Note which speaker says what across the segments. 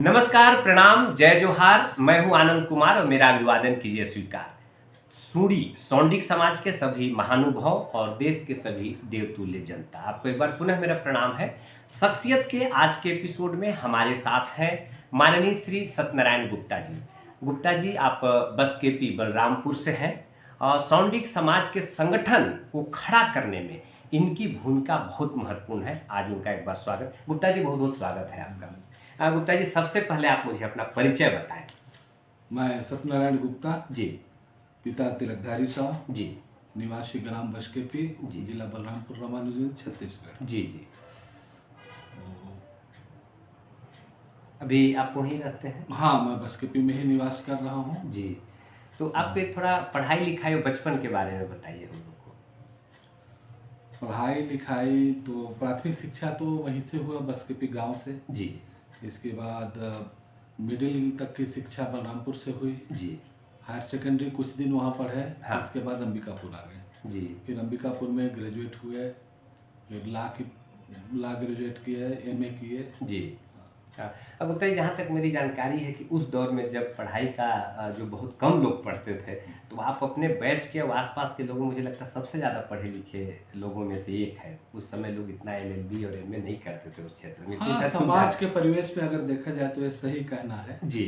Speaker 1: नमस्कार, प्रणाम, जय जोहार। मैं हूं आनंद कुमार और मेरा अभिवादन कीजिए स्वीकार। सूडी सौंडिक समाज के सभी महानुभाव और देश के सभी देवतुल्य जनता, आपको एक बार पुनः मेरा प्रणाम है। शख्सियत के आज के एपिसोड में हमारे साथ हैं माननीय श्री सत्यनारायण गुप्ता जी। गुप्ता जी, आप बस केपी बलरामपुर से हैं और सौंडिक समाज के संगठन को खड़ा करने में इनकी भूमिका बहुत महत्वपूर्ण है। आज उनका एक बार स्वागत। गुप्ता जी, बहुत बहुत स्वागत है आपका। गुप्ता जी, सबसे पहले आप मुझे अपना परिचय बताएं।
Speaker 2: मैं सत्यनारायण गुप्ता
Speaker 1: जी
Speaker 2: पिता तिलकधारी साहब
Speaker 1: जी
Speaker 2: निवासी ग्राम बसकेपी
Speaker 1: जी।
Speaker 2: जिला बलरामपुर रामानुजन छत्तीसगढ़।
Speaker 1: जी जी। अभी आप वहीं रहते हैं?
Speaker 2: हाँ, मैं बसकेपी में ही निवास कर रहा हूँ।
Speaker 1: जी। तो आप एक थोड़ा पढ़ाई लिखाई और बचपन के बारे में बताइए हम लोग को।
Speaker 2: पढ़ाई लिखाई तो प्राथमिक शिक्षा तो वहीं से हुआ, बसकेपी गांव से।
Speaker 1: जी
Speaker 2: इसके बाद मिडिल तक की शिक्षा बलरामपुर से हुई।
Speaker 1: जी।
Speaker 2: हायर सेकेंडरी कुछ दिन वहाँ पढ़े।
Speaker 1: हाँ।
Speaker 2: इसके बाद अंबिकापुर आ गए।
Speaker 1: जी
Speaker 2: फिर अंबिकापुर में ग्रेजुएट हुए, फिर ला ग्रेजुएट किए, एमए किए।
Speaker 1: जी। हाँ। अब गुप्ता जी, जहाँ तक मेरी जानकारी है कि उस दौर में जब पढ़ाई का जो बहुत कम लोग पढ़ते थे, तो आप अपने बैच के और आसपास के लोगों, मुझे लगता है सबसे ज़्यादा पढ़े लिखे लोगों में से एक है। उस समय लोग इतना एलएलबी और एमए नहीं करते थे उस क्षेत्र में।
Speaker 2: हाँ, समाज के परिवेश में अगर देखा जाए तो ये सही कहना है
Speaker 1: जी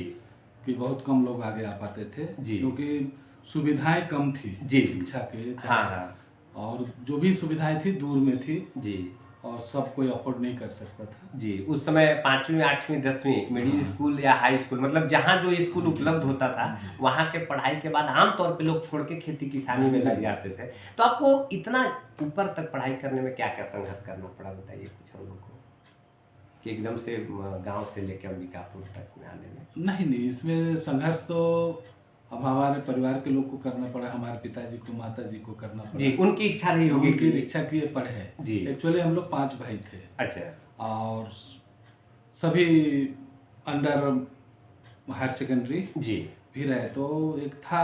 Speaker 2: कि बहुत कम लोग आगे आ पाते थे
Speaker 1: जी।
Speaker 2: क्योंकि सुविधाएं कम थी
Speaker 1: जी।
Speaker 2: शिक्षा के।
Speaker 1: हाँ हाँ।
Speaker 2: और जो भी सुविधाएं थी दूर में थी
Speaker 1: जी
Speaker 2: और सब कोई अफोर्ड नहीं कर सकता था।
Speaker 1: जी। उस समय 5वीं 8वीं 10वीं मिडिल स्कूल या हाई स्कूल, मतलब जहाँ जो स्कूल उपलब्ध होता था, वहाँ के पढ़ाई के बाद आमतौर पे लोग छोड़ के खेती किसानी में लग जाते थे। तो आपको इतना ऊपर तक पढ़ाई करने में क्या क्या संघर्ष करना पड़ा, बताइए कुछ हम लोग को, कि एकदम से गांव से लेकर अंबिकापुर तक में आने में।
Speaker 2: नहीं, इसमें संघर्ष तो अब हमारे परिवार के लोग को करना पड़ा, हमारे पिताजी को, माताजी को करना पड़ा।
Speaker 1: जी, उनकी इच्छा रही होगी
Speaker 2: उनकी इच्छा की ये पढ़े।
Speaker 1: जी।
Speaker 2: एक्चुअली हम लोग 5 भाई थे।
Speaker 1: अच्छा।
Speaker 2: और सभी अंडर हायर सेकेंडरी
Speaker 1: जी
Speaker 2: भी रहे, तो एक था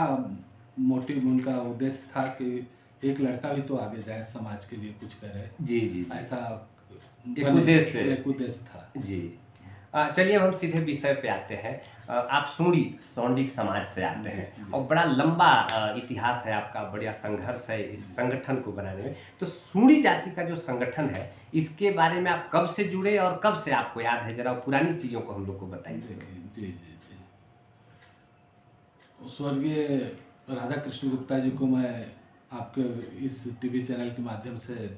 Speaker 2: मोटिव, उनका उद्देश्य था कि एक लड़का भी तो आगे जाए, समाज के लिए कुछ करे।
Speaker 1: जी जी।
Speaker 2: ऐसा
Speaker 1: एक उद्देश्य
Speaker 2: था।
Speaker 1: जी। चलिए, अब हम सीधे विषय पे आते हैं। आप सूडी सौंडिक समाज से आते हैं और बड़ा लंबा इतिहास है आपका, बढ़िया संघर्ष है इस संगठन को बनाने में। तो सूडी जाति का जो संगठन है, इसके बारे में आप कब से जुड़े और कब से आपको याद है, जरा पुरानी चीज़ों को हम लोग को बताइए।
Speaker 2: जी जी जी। स्वर्गीय राधा कृष्ण गुप्ता जी को मैं आपके इस टीवी चैनल के माध्यम से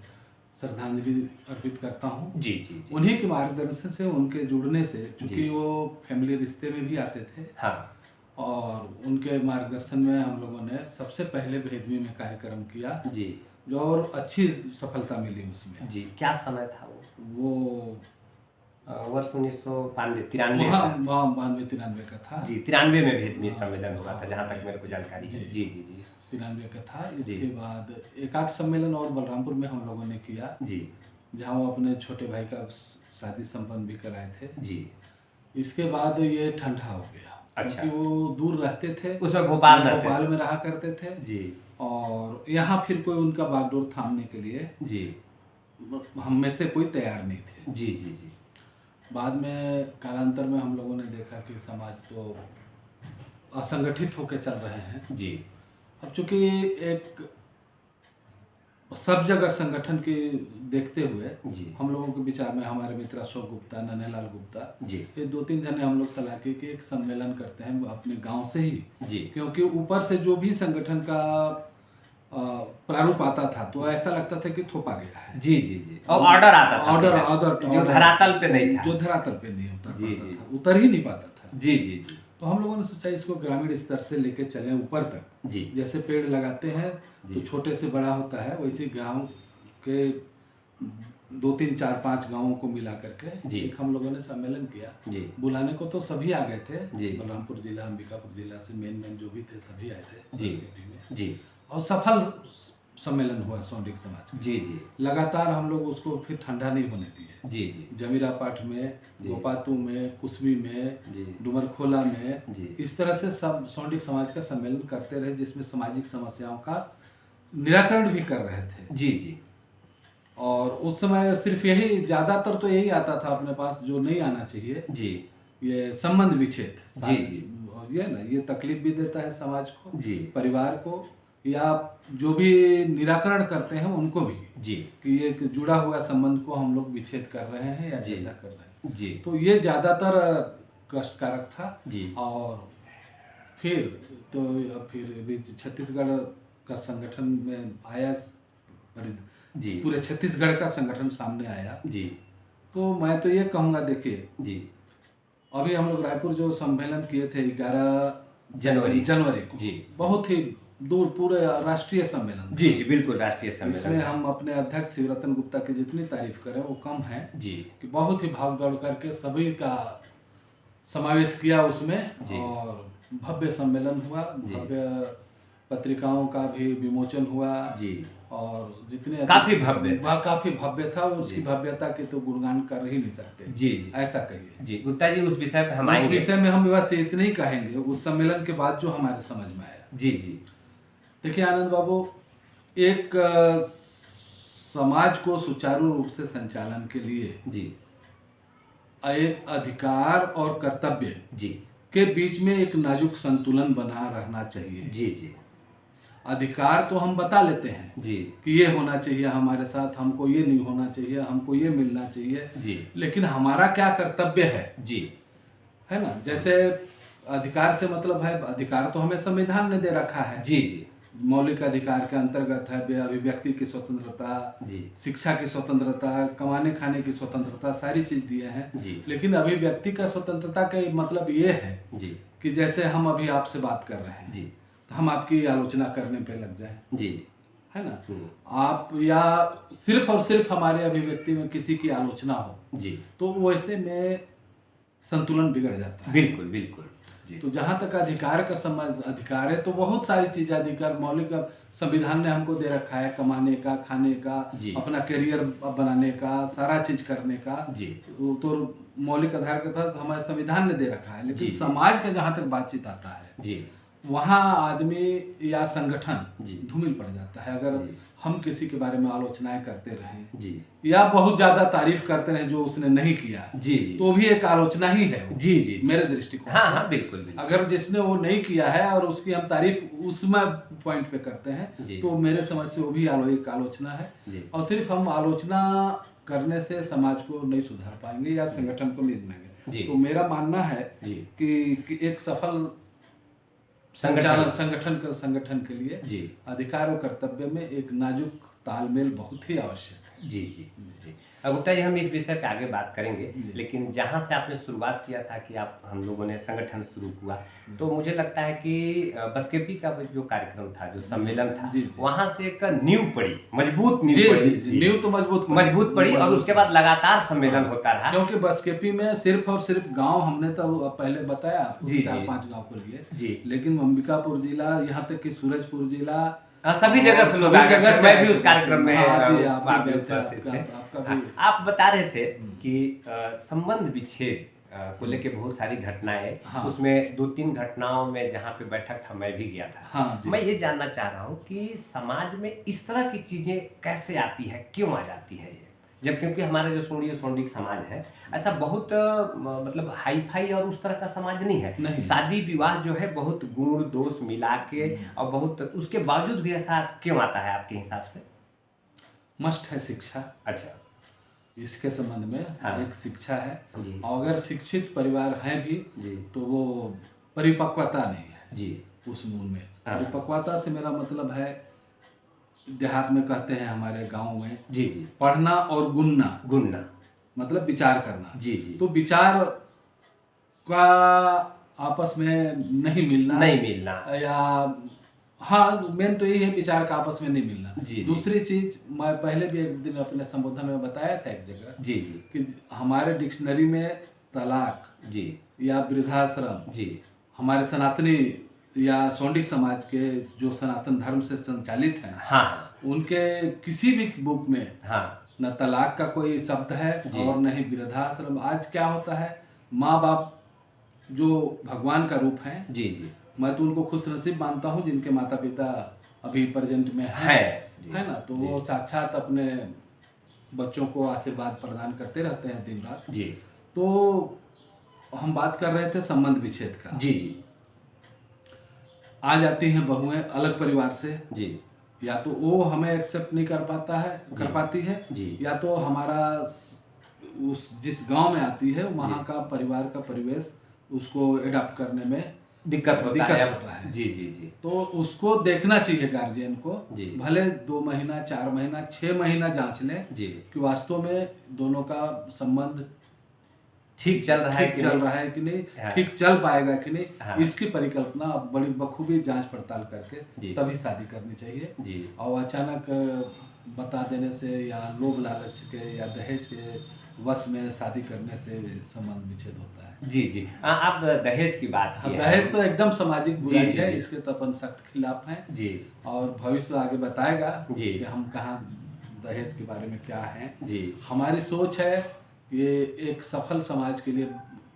Speaker 2: श्रद्धांजलि अर्पित करता हूँ।
Speaker 1: जी जी जी।
Speaker 2: उन्हीं के मार्गदर्शन से, उनके जुड़ने से, क्योंकि वो फैमिली रिश्ते में भी आते थे।
Speaker 1: हाँ।
Speaker 2: और उनके मार्गदर्शन में हम लोगों ने सबसे पहले भेदवी में कार्यक्रम किया
Speaker 1: जी।
Speaker 2: जो और अच्छी सफलता मिली उसमें।
Speaker 1: जी। क्या समय था
Speaker 2: वो
Speaker 1: वर्ष 1992-93
Speaker 2: हाँ, 92-93 का था।
Speaker 1: जी। 93 में भेदवी सम्मेलन हुआ था, जहाँ तक मेरे को जानकारी है। जी जी जी।
Speaker 2: 93 का था। इसके बाद एकाक सम्मेलन और बलरामपुर में हम लोगों ने किया
Speaker 1: जी।
Speaker 2: जहाँ वो अपने छोटे भाई का शादी संपन्न भी कराए थे।
Speaker 1: जी।
Speaker 2: इसके बाद ये ठंडा हो गया।
Speaker 1: अच्छा।
Speaker 2: क्योंकि वो दूर रहते थे,
Speaker 1: उसमें भोपाल
Speaker 2: में रहा करते थे।
Speaker 1: जी।
Speaker 2: और यहाँ फिर कोई उनका बागडोर थामने के लिए
Speaker 1: जी
Speaker 2: हम में से कोई तैयार नहीं थे।
Speaker 1: जी जी जी।
Speaker 2: बाद में कालांतर में हम लोगों ने देखा कि समाज तो असंगठित होकर चल रहे हैं।
Speaker 1: जी।
Speaker 2: अब चूंकि एक सब जगह संगठन के देखते हुए
Speaker 1: जी।
Speaker 2: हम लोगों के विचार में, हमारे मित्र अशोक गुप्ता, नन्हेलाल गुप्ता
Speaker 1: जी।
Speaker 2: ये 2-3 जने हम लोग सलाह की कि एक सम्मेलन करते हैं अपने गांव से ही।
Speaker 1: जी।
Speaker 2: क्योंकि ऊपर से जो भी संगठन का प्रारूप आता था तो ऐसा लगता था कि थोपा गया है।
Speaker 1: जी जी जी। और ऑर्डर आता था,
Speaker 2: ऑर्डर
Speaker 1: जो धरातल पे नहीं था,
Speaker 2: जो धरातल पे नहीं उतर
Speaker 1: जी
Speaker 2: पाता
Speaker 1: जी।
Speaker 2: था, उतर ही नहीं पाता था।
Speaker 1: जी जी जी।
Speaker 2: तो हम लोगों ने सोचा इसको ग्रामीण स्तर से लेके चलें ऊपर तक।
Speaker 1: जी।
Speaker 2: जैसे पेड़ लगाते हैं तो छोटे से बड़ा होता है, वैसे गांव के 2-3-4-5 गांवों को मिला करके एक हम लोगों ने सम्मेलन किया।
Speaker 1: जी।
Speaker 2: बुलाने को तो सभी आ गए थे।
Speaker 1: जी।
Speaker 2: बलरामपुर जिला, अंबिकापुर जिला से मेन जो भी थे सभी आए थे।
Speaker 1: जी जी।
Speaker 2: और सफल सम्मेलन हुआ सौंडिक समाज का।
Speaker 1: जी जी।
Speaker 2: लगातार हम लोग उसको फिर ठंडा नहीं होने दिए।
Speaker 1: जी जी।
Speaker 2: जमीरा पाठ में, गोपातू में, कुसमी में,
Speaker 1: जी।
Speaker 2: डुमरखोला में,
Speaker 1: जी।
Speaker 2: इस तरह से सब सौंडिक समाज का सम्मेलन करते रहे, जिसमें सामाजिक समस्याओं का निराकरण भी कर रहे थे।
Speaker 1: जी जी।
Speaker 2: और उस समय सिर्फ यही, ज़्यादातर तो यही आता था अपने पास जो नहीं आना चाहिए।
Speaker 1: जी।
Speaker 2: ये संबंध विच्छेद
Speaker 1: जी, जी।
Speaker 2: ये ना ये तकलीफ भी देता है समाज को,
Speaker 1: जी
Speaker 2: परिवार को, या जो भी निराकरण करते हैं उनको भी,
Speaker 1: जी
Speaker 2: कि एक जुड़ा हुआ संबंध को हम लोग विच्छेद कर रहे हैं या
Speaker 1: जी।
Speaker 2: कैसा कर रहे हैं।
Speaker 1: जी
Speaker 2: तो ये ज़्यादातर कष्टकारक था।
Speaker 1: जी
Speaker 2: और फिर तो फिर अभी छत्तीसगढ़ का संगठन में आया,
Speaker 1: जी
Speaker 2: पूरे छत्तीसगढ़ का संगठन सामने आया।
Speaker 1: जी
Speaker 2: तो मैं तो ये कहूँगा, देखिए
Speaker 1: जी
Speaker 2: अभी हम लोग रायपुर जो सम्मेलन किए थे 11 जनवरी को,
Speaker 1: जी
Speaker 2: बहुत ही दूर पूरे राष्ट्रीय सम्मेलन
Speaker 1: जी जी बिल्कुल राष्ट्रीय
Speaker 2: इसमें
Speaker 1: सम्मेलन।
Speaker 2: हम अपने अध्यक्ष शिवरतन गुप्ता की जितनी तारीफ करें वो कम है,
Speaker 1: जी
Speaker 2: कि बहुत ही भाग दौड़ करके सभी का समावेश किया उसमें,
Speaker 1: जी।
Speaker 2: और भव्य सम्मेलन हुआ,
Speaker 1: जी।
Speaker 2: भव्य पत्रिकाओं का भी विमोचन हुआ,
Speaker 1: जी
Speaker 2: और जितने
Speaker 1: काफी भव्य था।
Speaker 2: काफी भव्य था, उसकी
Speaker 1: जी।
Speaker 2: भव्यता के तो गुणगान कर ही नहीं सकते।
Speaker 1: जी जी
Speaker 2: ऐसा कहिए।
Speaker 1: जी गुप्ता जी उस विषय पे हम
Speaker 2: उस
Speaker 1: आएंगे।
Speaker 2: विषय में हम बस इतना ही कहेंगे, उस सम्मेलन के बाद जो हमारे समझ में आया।
Speaker 1: जी जी
Speaker 2: देखिए आनंद बाबू, एक समाज को सुचारू रूप से संचालन के लिए
Speaker 1: जी
Speaker 2: एक अधिकार और कर्तव्य
Speaker 1: जी
Speaker 2: के बीच में एक नाजुक संतुलन बना रहना चाहिए।
Speaker 1: जी जी
Speaker 2: अधिकार तो हम बता लेते हैं
Speaker 1: जी
Speaker 2: कि ये होना चाहिए हमारे साथ, हमको ये नहीं होना चाहिए, हमको ये मिलना चाहिए,
Speaker 1: जी
Speaker 2: लेकिन हमारा क्या कर्तव्य
Speaker 1: जी
Speaker 2: है ना। जैसे अधिकार से मतलब है, अधिकार तो हमें संविधान ने दे रखा है।
Speaker 1: जी जी
Speaker 2: मौलिक अधिकार के अंतर्गत है अभिव्यक्ति की स्वतंत्रता,
Speaker 1: जी
Speaker 2: शिक्षा की स्वतंत्रता, कमाने खाने की स्वतंत्रता, सारी चीज दिए हैं।
Speaker 1: जी
Speaker 2: लेकिन अभिव्यक्ति का स्वतंत्रता का मतलब ये है
Speaker 1: जी
Speaker 2: कि जैसे हम अभी आपसे बात कर रहे हैं,
Speaker 1: जी
Speaker 2: तो हम आपकी आलोचना करने पे लग जाए,
Speaker 1: जी
Speaker 2: है ना। आप या सिर्फ और सिर्फ हमारे अभिव्यक्ति में किसी की आलोचना हो,
Speaker 1: जी
Speaker 2: तो वैसे में संतुलन बिगड़ जाता है।
Speaker 1: बिल्कुल बिल्कुल जी
Speaker 2: तो जहाँ तक अधिकार का समझ, अधिकार है तो बहुत सारी चीजें, अधिकार मौलिक संविधान ने हमको दे रखा है, कमाने का, खाने का,
Speaker 1: जी।
Speaker 2: अपना करियर बनाने का, सारा चीज करने का,
Speaker 1: जी
Speaker 2: वो तो मौलिक आधार के तहत हमारे संविधान ने दे रखा है। लेकिन
Speaker 1: जी।
Speaker 2: समाज का जहाँ तक बातचीत आता है,
Speaker 1: जी
Speaker 2: वहाँ आदमी या संगठन
Speaker 1: जी।
Speaker 2: धूमिल पड़ जाता है। अगर
Speaker 1: जी।
Speaker 2: हम किसी के बारे में आलोचनाएं करते रहें
Speaker 1: जी
Speaker 2: या बहुत ज्यादा तारीफ करते रहें जो उसने नहीं किया,
Speaker 1: जी जी
Speaker 2: तो भी एक आलोचना ही है वो,
Speaker 1: जी जी
Speaker 2: मेरे दृष्टिकोण
Speaker 1: हाँ
Speaker 2: से।
Speaker 1: हाँ बिल्कुल बिल्कुल
Speaker 2: अगर जिसने वो नहीं किया है और उसकी हम तारीफ उसमें पॉइंट पे करते हैं,
Speaker 1: जी।
Speaker 2: तो मेरे समझ से वो भी एक आलोचना है।
Speaker 1: जी
Speaker 2: और सिर्फ हम आलोचना करने से समाज को नहीं सुधार पाएंगे या संगठन को नहीं
Speaker 1: जी।
Speaker 2: बनाएंगे। तो मेरा मानना है
Speaker 1: जी
Speaker 2: कि एक सफल संगठन के लिए
Speaker 1: जी
Speaker 2: अधिकार और कर्तव्य में एक नाजुक तालमेल बहुत ही आवश्यक है।
Speaker 1: जी जी जी गुप्ता जी हम इस विषय पे आगे बात करेंगे,
Speaker 2: जी।
Speaker 1: लेकिन जहाँ से आपने शुरुआत किया था कि आप हम लोगों ने संगठन शुरू हुआ, तो मुझे लगता है कि बसकेपी का जो कार्यक्रम था, जो सम्मेलन था,
Speaker 2: जी, जी।
Speaker 1: वहाँ से एक नींव पड़ी, मजबूत
Speaker 2: जी
Speaker 1: नींव पड़ी।
Speaker 2: जी, नींव तो
Speaker 1: मजबूत पड़ी और उसके बाद लगातार सम्मेलन होता रहा।
Speaker 2: क्योंकि बसकेपी में सिर्फ और सिर्फ गांव, हमने तो पहले बताया आपको
Speaker 1: जी,
Speaker 2: 4-5 गांव को लिए,
Speaker 1: जी
Speaker 2: लेकिन अंबिकापुर जिला, यहाँ तक कि सूरजपुर जिला,
Speaker 1: सभी जगह से लोग आए थे। मैं भी उस कार्यक्रम में
Speaker 2: हाँ जी, आप
Speaker 1: आप
Speaker 2: भी
Speaker 1: भी
Speaker 2: गए थे,
Speaker 1: उपस्थित थे।
Speaker 2: आपका
Speaker 1: हाँ,
Speaker 2: भी।
Speaker 1: आप बता रहे थे कि संबंध विच्छेद को लेके बहुत सारी घटनाएं,
Speaker 2: हाँ।
Speaker 1: उसमें 2-3 घटनाओं में जहाँ पे बैठक था मैं भी गया था।
Speaker 2: हाँ जी।
Speaker 1: मैं ये जानना चाह रहा हूँ कि समाज में इस तरह की चीजें कैसे आती है, क्यों आ जाती है ये, जब क्योंकि हमारा जो सोंडी सोंडिक समाज है ऐसा बहुत मतलब हाई फाई और उस तरह का समाज नहीं है।
Speaker 2: नहीं।
Speaker 1: शादी विवाह जो है बहुत गुण दोष मिला के और बहुत, उसके बावजूद भी ऐसा क्यों आता है आपके हिसाब से?
Speaker 2: मस्ट है शिक्षा।
Speaker 1: अच्छा
Speaker 2: इसके संबंध में
Speaker 1: हाँ।
Speaker 2: एक शिक्षा है,
Speaker 1: जी
Speaker 2: और अगर शिक्षित परिवार है भी
Speaker 1: जी
Speaker 2: तो वो परिपक्वता नहीं है
Speaker 1: जी
Speaker 2: उस मूल में।
Speaker 1: हाँ।
Speaker 2: परिपक्वता से मेरा मतलब है, देहात में कहते हैं, हमारे गांव में,
Speaker 1: जी जी
Speaker 2: पढ़ना और
Speaker 1: गुणना
Speaker 2: मतलब विचार करना।
Speaker 1: जी जी
Speaker 2: तो विचार का आपस में नहीं मिलना, या हाँ, मेन तो यही है, विचार का आपस में नहीं मिलना।
Speaker 1: जी।
Speaker 2: दूसरी चीज, मैं पहले भी एक दिन अपने संबोधन में बताया था एक जगह,
Speaker 1: जी जी
Speaker 2: कि हमारे डिक्शनरी में तलाक
Speaker 1: जी
Speaker 2: या वृद्धाश्रम,
Speaker 1: जी
Speaker 2: हमारे सनातनी या सोंडिक समाज के जो सनातन धर्म से संचालित हैं,
Speaker 1: हाँ
Speaker 2: उनके किसी भी बुक में
Speaker 1: हाँ
Speaker 2: न तलाक का कोई शब्द है
Speaker 1: जी।
Speaker 2: और न ही वृद्धाश्रम। आज क्या होता है, माँ बाप जो भगवान का रूप हैं,
Speaker 1: जी जी
Speaker 2: मैं तो उनको खुश नसीब मानता हूँ जिनके माता पिता अभी प्रेजेंट में
Speaker 1: है जी,
Speaker 2: है ना। तो
Speaker 1: जी।
Speaker 2: वो साक्षात अपने बच्चों को आशीर्वाद प्रदान करते रहते हैं दिन रात।
Speaker 1: जी
Speaker 2: तो हम बात कर रहे थे संबंध विच्छेद का।
Speaker 1: जी जी।
Speaker 2: आ जाती हैं बहुएं अलग परिवार से
Speaker 1: जी।
Speaker 2: या तो वो हमें एक्सेप्ट नहीं कर पाती है
Speaker 1: जी।
Speaker 2: या तो हमारा उस जिस गांव में आती है वहाँ का परिवार का परिवेश उसको एडॉप्ट करने में
Speaker 1: दिक्कत होता
Speaker 2: है।
Speaker 1: जी जी जी।
Speaker 2: तो उसको देखना चाहिए गार्जियन को, भले 2 महीना 4 महीना 6 महीना जांच लें
Speaker 1: जी कि
Speaker 2: वास्तव में दोनों का संबंध
Speaker 1: ठीक चल रहा है
Speaker 2: कि नहीं, ठीक चल पाएगा कि नहीं।
Speaker 1: हाँ।
Speaker 2: इसकी परिकल्पना बड़ी बखूबी जांच पड़ताल करके तभी शादी करनी चाहिए
Speaker 1: जी।
Speaker 2: और अचानक बता देने से या लोभ लालच के या दहेज के वश में शादी करने से संबंध विच्छेद होता है।
Speaker 1: जी जी। आप दहेज की बात की।
Speaker 2: दहेज तो एकदम सामाजिक बुराई है, इसके तो अपन सख्त खिलाफ हैं
Speaker 1: जी।
Speaker 2: और भविष्य आगे बताएगा
Speaker 1: जी
Speaker 2: कि हम कहाँ दहेज के बारे में क्या है
Speaker 1: जी।
Speaker 2: हमारी सोच है ये एक सफल समाज के लिए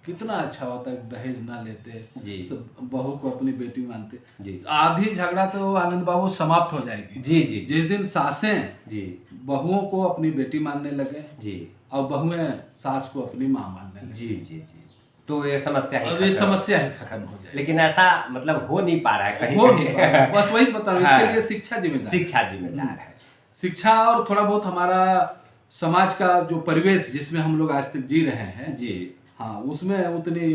Speaker 2: कितना अच्छा होता है दहेज ना लेते
Speaker 1: जी।
Speaker 2: बहू को अपनी बेटी मानते
Speaker 1: जी।
Speaker 2: आधी झगड़ा तो आनंद बाबू समाप्त हो जाएगी।
Speaker 1: जी जी।
Speaker 2: जिस दिन सासें
Speaker 1: जी
Speaker 2: बहुओं को अपनी बेटी मानने लगे
Speaker 1: जी
Speaker 2: और बहुएं सास को अपनी माँ मानने लगे।
Speaker 1: जी जी जी। तो ये समस्या ही
Speaker 2: खत्म हो जाए।
Speaker 1: लेकिन ऐसा मतलब हो नहीं पा रहा है कहीं,
Speaker 2: हो नहीं पा रहा है। बस वही बता रहा हूँ।
Speaker 1: हाँ।
Speaker 2: इसके लिए शिक्षा जिम्मेदार
Speaker 1: है।
Speaker 2: शिक्षा और थोड़ा बहुत हमारा समाज का जो परिवेश जिसमें हम लोग आज तक जी रहे हैं
Speaker 1: जी
Speaker 2: हाँ उसमें उतनी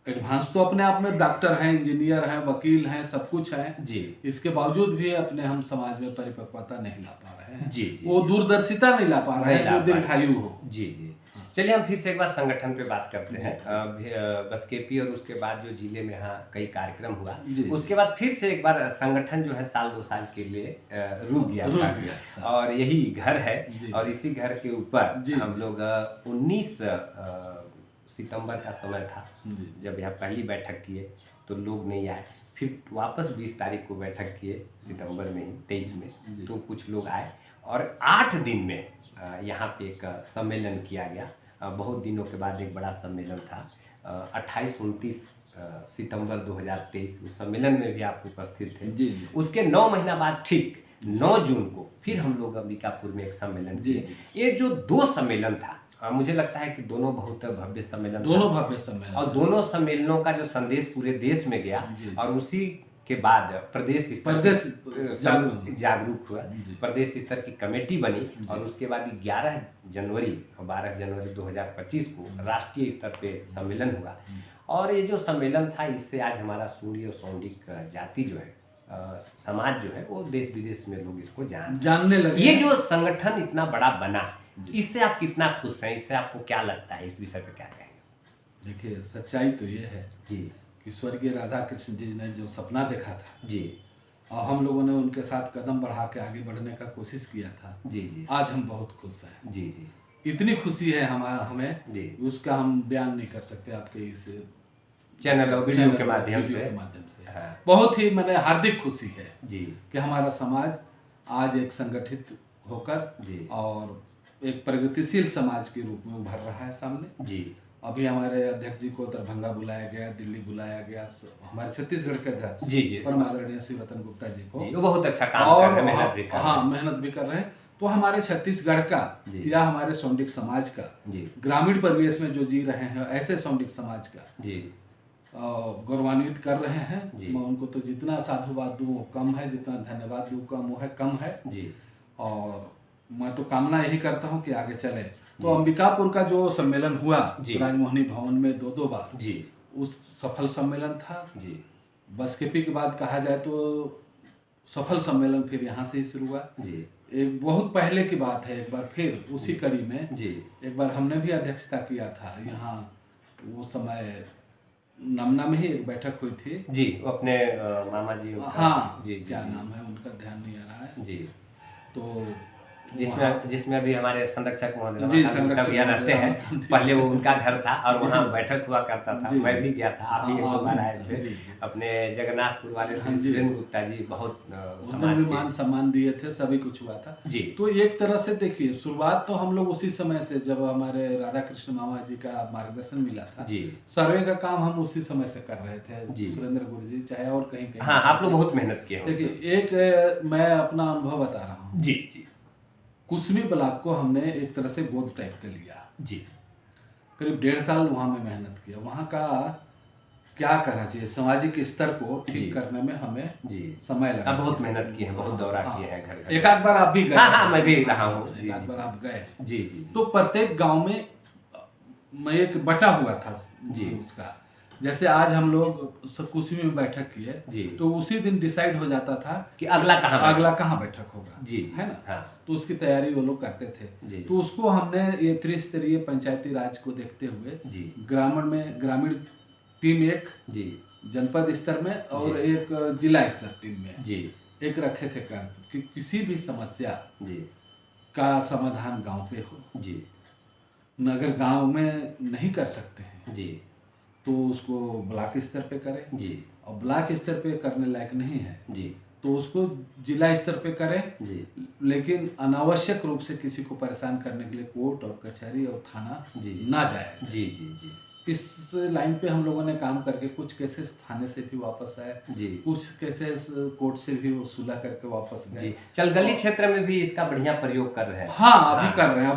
Speaker 2: एडवांस तो अपने आप में डॉक्टर हैं, इंजीनियर हैं, वकील हैं, सब कुछ है
Speaker 1: जी।
Speaker 2: इसके बावजूद भी अपने हम समाज में परिपक्वता नहीं ला पा रहे हैं।
Speaker 1: जी जी।
Speaker 2: वो दूरदर्शिता नहीं ला पा रहे हैं जो दीर्घायु हो।
Speaker 1: जी जी। चलिए हम फिर से एक बार संगठन पे बात करते हैं। बसकेपी और उसके बाद जो जिले में यहाँ कई कार्यक्रम हुआ उसके बाद फिर से एक बार संगठन जो है साल 2 साल के लिए रुक गया था और यही घर है और इसी घर के ऊपर हम लोग 19 सितंबर का समय था जब यहाँ पहली बैठक किए तो लोग नहीं आए, फिर वापस 20 तारीख को बैठक किए सितंबर में ही 23 में तो कुछ लोग आए और 8 दिन में यहाँ पे एक सम्मेलन किया गया। बहुत दिनों के बाद एक बड़ा सम्मेलन था 28-29 सितंबर 2023। उस सम्मेलन में भी आप उपस्थित थे।
Speaker 2: जी।
Speaker 1: उसके 9 महीना बाद ठीक 9 जून को फिर हम लोग अंबिकापुर में एक सम्मेलन किए। ये जो 2 सम्मेलन था मुझे लगता है कि दोनों बहुत भव्य सम्मेलन और दोनों सम्मेलनों का जो संदेश पूरे देश में गया और उसी के बाद प्रदेश जागरूक हुआ, प्रदेश स्तर की कमेटी बनी और उसके बाद 11 जनवरी और 12 जनवरी 2025 को राष्ट्रीय स्तर पे सम्मेलन हुआ। और ये जो सम्मेलन था इससे आज हमारा सूड़ी और सौंडिक जाति जो है समाज जो है वो देश विदेश में लोग इसको जानने लगे। ये जो संगठन इतना बड़ा बना इससे आप कितना खुश हैं, इससे आपको क्या लगता है, इस विषय पे क्या कहेंगे?
Speaker 2: देखिए सच्चाई तो ये है
Speaker 1: जी
Speaker 2: कि स्वर्गीय राधा कृष्ण जी ने जो सपना देखा था
Speaker 1: जी
Speaker 2: और हम लोगों ने उनके साथ कदम बढ़ा के आगे बढ़ने का कोशिश किया था
Speaker 1: जी जी
Speaker 2: आज हम बहुत खुश हैं।
Speaker 1: जी जी।
Speaker 2: इतनी खुशी है हमें
Speaker 1: जी
Speaker 2: उसका हम बयान नहीं कर सकते आपके इस
Speaker 1: चैनल और वीडियो के माध्यम से
Speaker 2: हाँ। बहुत ही मैंने हार्दिक खुशी है
Speaker 1: जी
Speaker 2: कि हमारा समाज आज एक संगठित होकर
Speaker 1: जी और
Speaker 2: एक प्रगतिशील समाज के रूप में उभर रहा है सामने।
Speaker 1: जी
Speaker 2: अभी हमारे अध्यक्ष जी को दरभंगा बुलाया गया, दिल्ली बुलाया गया, हमारे छत्तीसगढ़ के अध्यक्ष
Speaker 1: जी जी
Speaker 2: परम आदरणीय श्री रतन गुप्ता जी को
Speaker 1: वो बहुत अच्छा काम कर रहे हैं, मेहनत भी कर रहे हैं।
Speaker 2: हाँ मेहनत भी कर रहे हैं। तो हमारे छत्तीसगढ़ का या हमारे सौंडिक समाज का ग्रामीण परिवेश में जो जी रहे हैं ऐसे सौंडिक समाज का
Speaker 1: जी
Speaker 2: गौरवान्वित कर रहे हैं। मैं उनको तो जितना साधुवाद दूँ कम है, जितना धन्यवाद दूँ कम है जी। और मैं तो कामना यही करता हूँ कि आगे चले। तो अंबिकापुर का जो सम्मेलन हुआ राजमोहनी भवन में 2 बार जी उस सफल सम्मेलन था जी। बसकेपी के बाद कहा जाए तो सफल सम्मेलन फिर यहाँ से ही शुरू हुआ जी। एक बहुत पहले की बात है, एक बार फिर उसी कड़ी में जी एक बार हमने भी अध्यक्षता किया था यहाँ। वो समय नमना में ही एक बैठक हुई थी जी, अपने मामा जी हाँ जी, क्या नाम है उनका ध्यान नहीं आ रहा है जी। तो जिसमें अभी हमारे संरक्षक महोदय रहते हैं, पहले वो उनका घर था और वहाँ बैठक हुआ करता था। मैं भी गया था, आप भी 1-2 बार आए थे। अपने जगन्नाथपुर वाले श्री सुरेंद्र गुप्ता जी बहुत मान सम्मान दिए थे, सभी कुछ हुआ था जी। तो एक तरह से देखिए शुरुआत तो हम लोग उसी समय से जब हमारे राधा कृष्ण मामा जी का मार्गदर्शन मिला था जी, सर्वे का काम हम उसी समय से कर रहे थे जी। सुरेंद्र गुरु जी चाहे और कहीं हाँ आप लोग बहुत मेहनत किए। देखिए एक मैं अपना अनुभव बता रहा हूँ जी। कुसमी ब्लॉक को हमने एक तरह से गोद टाइप का लिया जी। करीब 1.5 साल वहाँ मैं मेहनत किया। वहाँ का क्या कहना चाहिए, सामाजिक स्तर को ठीक करने में हमें समय लगा।
Speaker 1: आप बहुत मेहनत की है, बहुत दौरा किए हैं घर घर।
Speaker 2: एक आध बार आप भी गए?
Speaker 1: हाँ, मैं भी रहा हूँ।
Speaker 2: एक आध बार आप गए?
Speaker 1: जी जी।
Speaker 2: तो प्रत्येक गांव में मैं एक बटा हुआ था जी उसका। जैसे आज हम लोग कुर्सी में बैठक किए तो उसी दिन डिसाइड हो जाता था
Speaker 1: कि अगला कहाँ
Speaker 2: बैठक होगा
Speaker 1: जी,
Speaker 2: है ना।
Speaker 1: हाँ।
Speaker 2: तो उसकी तैयारी वो लोग करते थे। तो उसको हमने ये त्रिस्तरीय पंचायती राज को देखते हुए ग्रामीण टीम एक जनपद स्तर में और एक जिला स्तर टीम में एक रखे थे कार्य कि किसी भी समस्या का समाधान गांव पे हो न। अगर गांव में नहीं कर सकते हैं तो उसको ब्लॉक स्तर पे करें और ब्लॉक स्तर पे करने लायक नहीं है तो उसको जिला स्तर पे करें। लेकिन अनावश्यक रूप से किसी को परेशान करने के लिए कोर्ट और कचहरी और थाना ना जाए।
Speaker 1: जी जी जी।
Speaker 2: इस लाइन पे हम लोगों ने काम करके कुछ केसेस थाने से भी वापस आए, कुछ केसेस कोर्ट से भी वसूला करके वापस गए।
Speaker 1: चलगली क्षेत्र में भी इसका बढ़िया प्रयोग कर रहे हैं।
Speaker 2: हाँ, अभी कर रहे हैं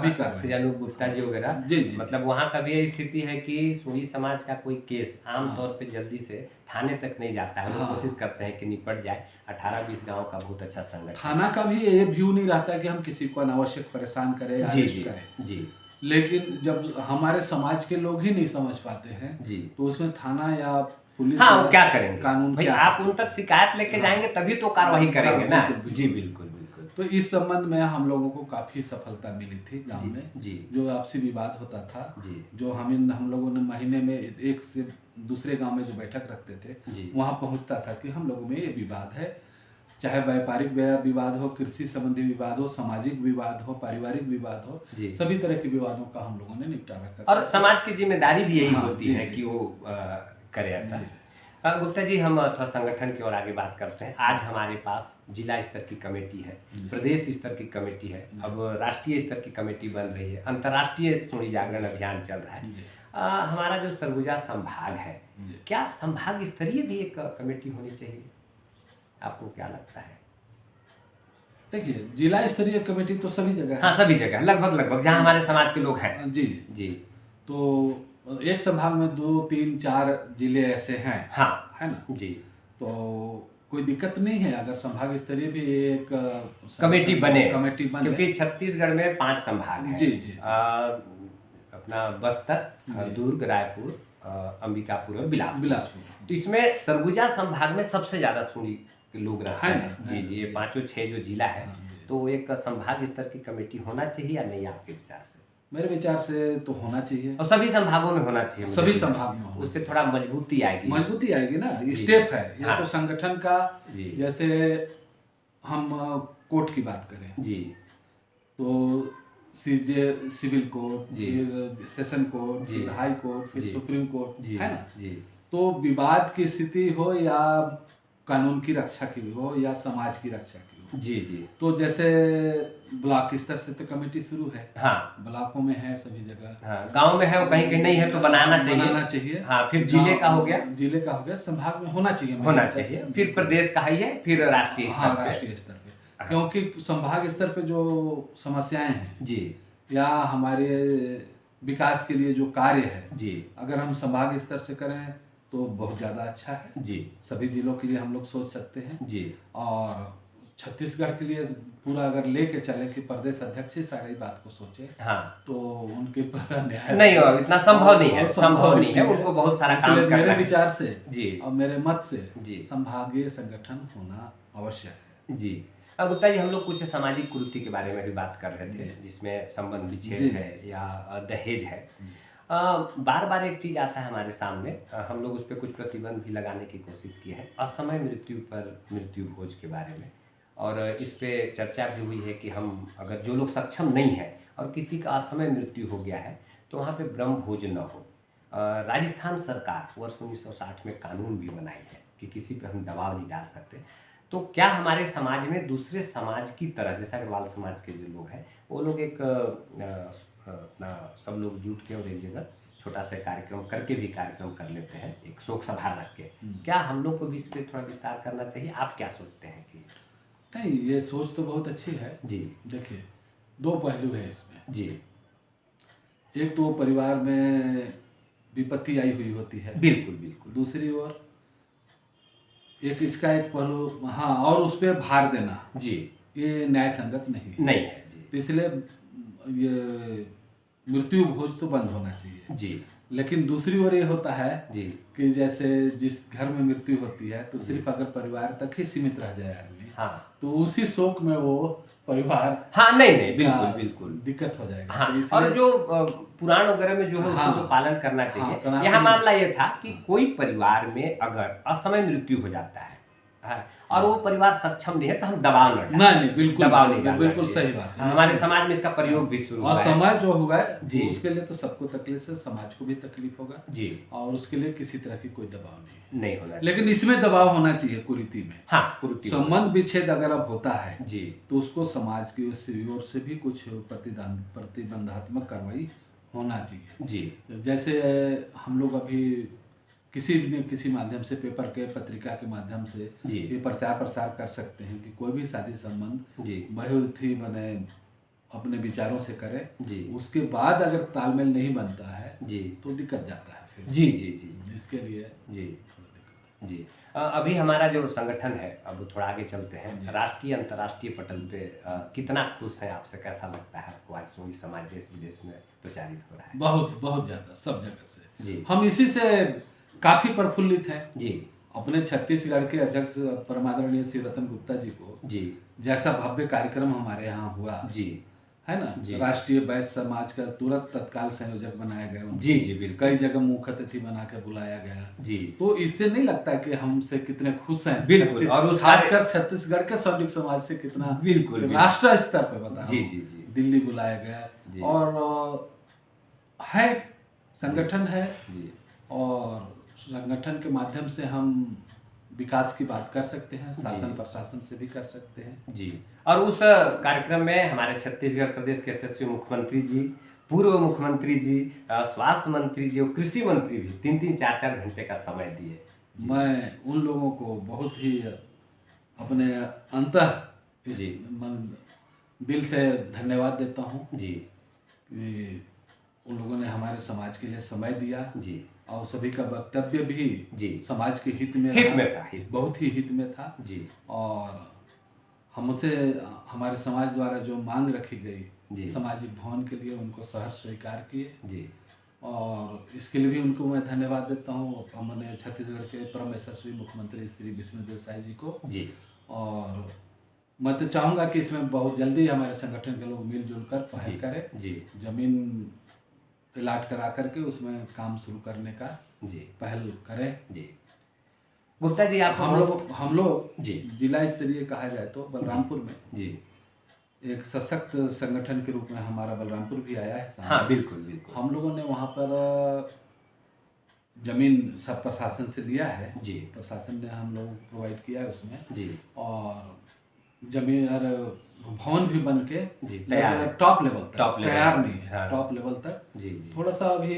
Speaker 1: अनूप गुप्ता जी वगैरह। मतलब वहाँ का भी यही स्थिति है कि सूरी समाज का कोई केस आमतौर पे जल्दी से थाने तक नहीं जाता है। लोग कोशिश करते हैं कि निपट जाए। 18-20 गाँव का बहुत अच्छा संगठन।
Speaker 2: थाना का भी ये व्यू नहीं रहता कि हम किसी को अनावश्यक परेशान करें या अरेस्ट करें। लेकिन जब हमारे समाज के लोग ही नहीं समझ पाते हैं तो उसमें थाना या पुलिस
Speaker 1: वो क्या करेंगे?
Speaker 2: कानून
Speaker 1: भाई आप उन तक शिकायत लेके जाएंगे तभी तो कार्रवाई करेंगे ना। जी बिल्कुल बिल्कुल।
Speaker 2: तो इस संबंध में हम लोगों को काफी सफलता मिली थी गांव में। जो आपसी विवाद होता था जो हम लोगों ने महीने में एक से दूसरे गांव में जो बैठक रखते थे वहां पहुंचता था कि हम लोगों में ये विवाद है, चाहे व्यापारिक विवाद हो, कृषि संबंधी विवाद हो, सामाजिक विवाद हो, पारिवारिक विवाद हो, सभी तरह के विवादों का हम लोगों ने निपटारा कर।
Speaker 1: और समाज की जिम्मेदारी भी यही होती है कि वो करे ऐसा। गुप्ता जी, हम थोड़ा संगठन की ओर आगे बात करते हैं। आज हमारे पास जिला स्तर की कमेटी है, प्रदेश स्तर की कमेटी है, अब राष्ट्रीय स्तर की कमेटी बन रही है, अंतर्राष्ट्रीय सूरी जागरण अभियान चल रहा है। हमारा जो सरगुजा संभाग है, क्या संभाग स्तरीय भी एक कमेटी होनी चाहिए? आपको क्या लगता है?
Speaker 2: देखिए, जिला स्तरीय कमेटी तो सभी जगह है।
Speaker 1: हाँ, सभी जगह लगभग जहाँ हमारे समाज के लोग हैं। जी।
Speaker 2: तो एक संभाग में 2, 3, 4 जिले ऐसे हैं।
Speaker 1: हाँ,
Speaker 2: है ना
Speaker 1: जी।
Speaker 2: तो कोई दिक्कत नहीं है अगर संभाग स्तरीय भी एक
Speaker 1: कमेटी बने क्योंकि छत्तीसगढ़ में 5 संभाग हैं।
Speaker 2: जी।
Speaker 1: अपना बस्तर, दुर्ग, रायपुर, अंबिकापुर और बिलासपुर। तो इसमें सरगुजा संभाग में सबसे ज्यादा सूरी के लोग रहते हैं। जी, ये 5-6 जो जिला है तो एक संभाग स्तर की कमेटी होना चाहिए या नहीं आपके विचार से?
Speaker 2: मेरे विचार से तो होना चाहिए
Speaker 1: और सभी संभागों में होना चाहिए।
Speaker 2: सभी संभाग में
Speaker 1: उससे थोड़ा मजबूती आएगी
Speaker 2: ना। स्टेप है ये तो संगठन का। जैसे हम कोर्ट की बात करें तो सिविल कोर्ट, फिर सेशन कोर्ट, फिर हाई कोर्ट, फिर सुप्रीम कोर्ट, है ना। तो विवाद की स्थिति हो या कानून की रक्षा की हो या समाज की रक्षा की हो।
Speaker 1: जी।
Speaker 2: तो जैसे ब्लॉक स्तर से तो कमेटी शुरू है।
Speaker 1: हाँ,
Speaker 2: ब्लॉकों में है सभी जगह।
Speaker 1: हाँ, गांव में है और कहीं नहीं है तो बनाना चाहिए। हाँ, फिर जिले का हो गया,
Speaker 2: संभाग में होना चाहिए।
Speaker 1: फिर प्रदेश का ही है, फिर राष्ट्रीय
Speaker 2: स्तर पे। क्योंकि संभाग स्तर पे जो समस्याएं हैं या हमारे विकास के लिए जो कार्य है अगर हम संभाग स्तर से करें तो बहुत ज़्यादा अच्छा है। सभी जिलों के लिए हम लोग सोच सकते हैं। और छत्तीसगढ़ के लिए पूरा अगर लेके चले कि प्रदेश अध्यक्ष ही सारी बात को सोचे तो उनके पर न्याय
Speaker 1: नहीं हो, इतना संभव नहीं है। उनको बहुत सारा काम करना है।
Speaker 2: मेरे विचार से और मेरे मत से संभागीय संगठन होना आवश्यक है।
Speaker 1: जी। गुप्ता जी, हम लोग कुछ सामाजिक कुरीति के बारे में भी बात कर रहे थे जिसमें संबंध विच्छेद है या दहेज है। बार एक चीज आता है हमारे सामने, हम लोग उस पर कुछ प्रतिबंध भी लगाने की कोशिश की है, असमय मृत्यु पर मृत्यु भोज के बारे में। और इस पे चर्चा भी हुई है कि हम अगर जो लोग सक्षम नहीं है और किसी का असमय मृत्यु हो गया है तो वहाँ पे ब्रह्म भोज न हो। राजस्थान सरकार वर्ष 1960 में कानून भी बनाई है कि किसी पे हम दबाव नहीं डाल सकते। तो क्या हमारे समाज में दूसरे समाज की तरह, जैसा अग्रवाल समाज के जो लोग हैं वो लोग एक अपना सब लोग जुट के और एक जगह छोटा सा कार्यक्रम करके भी कार्यक्रम कर लेते हैं, एक शोक सभा रख के, क्या हम लोग को भी इस पर थोड़ा विस्तार करना चाहिए? आप क्या सोचते हैं? कि
Speaker 2: नहीं, ये सोच तो बहुत अच्छी है। देखिए, 2 पहलू है इसमें। एक तो परिवार में विपत्ति आई हुई होती है,
Speaker 1: बिल्कुल बिल्कुल।
Speaker 2: दूसरी ओर एक इसका एक पहलू, हाँ, और उस पर भार देना
Speaker 1: जी,
Speaker 2: ये न्याय संगत नहीं
Speaker 1: है जी।
Speaker 2: तो इसलिए ये मृत्यु भोज तो बंद होना चाहिए
Speaker 1: जी।
Speaker 2: लेकिन दूसरी ओर ये होता है
Speaker 1: जी
Speaker 2: कि जैसे जिस घर में मृत्यु होती है तो सिर्फ अगर परिवार तक ही सीमित रह जाए आदमी,
Speaker 1: हाँ,
Speaker 2: तो उसी शोक में वो परिवार,
Speaker 1: हाँ, नहीं बिल्कुल बिल्कुल
Speaker 2: दिक्कत हो जाएगा।
Speaker 1: हाँ,
Speaker 2: तो
Speaker 1: और जो पुराण वगैरह में जो है
Speaker 2: हाँ,
Speaker 1: उसको तो पालन करना चाहिए।
Speaker 2: हाँ,
Speaker 1: यहाँ मामला ये था कि कोई परिवार में अगर असमय मृत्यु हो जाता है, हाँ, और वो परिवार सक्षम नहीं है तो हम दबाव न डालें।
Speaker 2: नहीं बिल्कुल,
Speaker 1: दबाव नहीं डालना
Speaker 2: बिल्कुल
Speaker 1: चाहिए।
Speaker 2: सही बात है।
Speaker 1: हमारे समाज में इसका प्रयोग भी शुरू हुआ
Speaker 2: और
Speaker 1: है।
Speaker 2: समय जो हुआ है
Speaker 1: जी,
Speaker 2: उसके लिए तो सबको तकलीफ है, समाज को भी तकलीफ होगा
Speaker 1: जी,
Speaker 2: और उसके लिए किसी तरह की कोई दबाव नहीं
Speaker 1: होना,
Speaker 2: लेकिन इसमें दबाव होना चाहिए कुरीति में।
Speaker 1: हाँ, कुरीति
Speaker 2: संबंध विच्छेद अगर अब होता है
Speaker 1: जी,
Speaker 2: तो उसको समाज की ओर से भी कुछ प्रतिबंधात्मक कार्रवाई होना चाहिए।
Speaker 1: जी,
Speaker 2: जैसे हम लोग अभी किसी माध्यम से, पेपर के, पत्रिका के माध्यम से ये प्रचार प्रसार कर सकते हैं कि कोई भी शादी संबंध बहुत ही बने अपने विचारों से करे जी। उसके बाद अगर तालमेल नहीं बनता है जी तो दिक्कत जाता है फिर। जी जी जी, इसके लिए जी
Speaker 1: जी। अभी हमारा जो संगठन है, अब थोड़ा आगे चलते हैं, राष्ट्रीय अंतर्राष्ट्रीय पटल पे कितना खुश है आपसे, कैसा लगता है आपको आज सूढ़ी समाज देश विदेश में प्रचारित हो रहा है?
Speaker 2: बहुत बहुत ज़्यादा, सब जगह से जी। हम इसी से काफ़ी प्रफुल्लित हैं जी। अपने छत्तीसगढ़ के अध्यक्ष परमादरणीय श्री रतन गुप्ता जी को जी जैसा भव्य कार्यक्रम हमारे यहाँ हुआ जी, है ना, राष्ट्रीय वैश्य समाज का तुरंत तत्काल संयोजक बनाया गया जी जी, बिल्कुल। कई जगह मुख्य अतिथि बना के बुलाया गया जी। तो इससे नहीं लगता कि हमसे कितने खुश हैं, बिल्कुल, और खासकर छत्तीसगढ़ के सौलिक समाज से कितना, बिल्कुल, राष्ट्र स्तर पे बता जी जी जी, दिल्ली बुलाया गया और है संगठन है जी। और संगठन के माध्यम से हम विकास की बात कर सकते हैं, शासन प्रशासन से भी कर सकते हैं जी।
Speaker 1: और उस कार्यक्रम में हमारे छत्तीसगढ़ प्रदेश के यशस्वी मुख्यमंत्री जी, पूर्व मुख्यमंत्री जी, स्वास्थ्य मंत्री जी और कृषि मंत्री भी 3-3, 4-4 घंटे का समय दिए।
Speaker 2: मैं उन लोगों को बहुत ही अपने अंतः जी दिल से धन्यवाद देता हूँ जी। उन लोगों ने हमारे समाज के लिए समय दिया जी और सभी का वक्तव्य भी जी समाज के हित में था, बहुत ही हित में था जी। और हमसे हमारे समाज द्वारा जो मांग रखी गई जी सामाजिक भवन के लिए, उनको सहर्ष स्वीकार किए जी। और इसके लिए भी उनको मैं धन्यवाद देता हूँ हमने छत्तीसगढ़ के परम यशस्वी मुख्यमंत्री श्री विष्णुदेव साय जी को जी। और मैं तो चाहूँगा कि इसमें बहुत जल्दी हमारे संगठन के लोग मिलजुल कर पहल करें जी। जमीन इलाट करा करके उसमें काम शुरू करने का जी पहल करें जी।
Speaker 1: गुप्ता जी, आप
Speaker 2: हम लोग जी जिला स्तरीय कहा जाए तो बलरामपुर में जी एक सशक्त संगठन के रूप में हमारा बलरामपुर भी आया है।
Speaker 1: हाँ, बिल्कुल बिल्कुल।
Speaker 2: हम लोगों ने वहाँ पर जमीन सब प्रशासन से लिया है जी, प्रशासन ने हम लोग प्रोवाइड किया है उसमें जी। और जमीन और भवन भी बन के टॉप लेवल तक तैयार नहीं है, हाँ। टॉप लेवल तक जी जी। थोड़ा सा अभी